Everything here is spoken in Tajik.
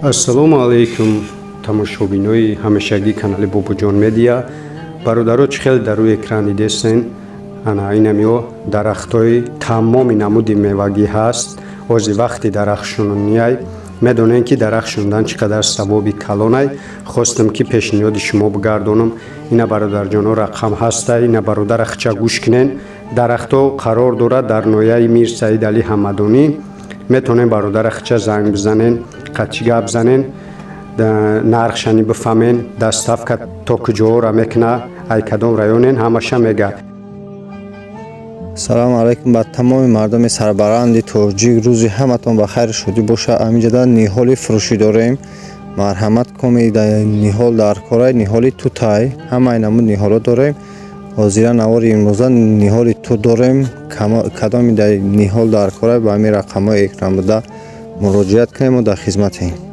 ассалому алайкум тамошобинои ҳамешагии канали Бобоҷон медиа. бародаро чӣ хел дар рӯи экран дидесен ана инамиё дарахтҳои тамоми намуди мевагӣ ҳаст. ози вақти дарахтшунониай медонем ки дарахтшундан чӣ қадар савоби калонай. хостам ки пешниҳоди шумо бигардонам. ина бародарҷоно рақам ҳастай, ина бародарахча гӯш кинен. дарахтҳо қарор дорад дар ноҳияи Мир Саид Али Ҳамадонӣ. метонен бародарахча занг бизанен, қатчи гап занен, нархшани бифаҳмен, доставка то куҷоора мекуна, ай кадом районен, ҳамаша мегӯяд. салому алайкум ба тамоми мардуми сарбаранди тоҷик. рӯзи ҳаматон ба хайр шодӣ боша. аминҷада ниҳоли фурӯшӣ дорем. марҳамат кунед, ниҳол дар корай, ниҳоли тутай, ҳамаи намуд ниҳоло дорем. ҳозира навори имрӯза ниҳоли ту дорем. кадоми ниҳол дар корай ба ҳамин рақамҳои экран буда муроҷиат кунем, мо дар хизматем.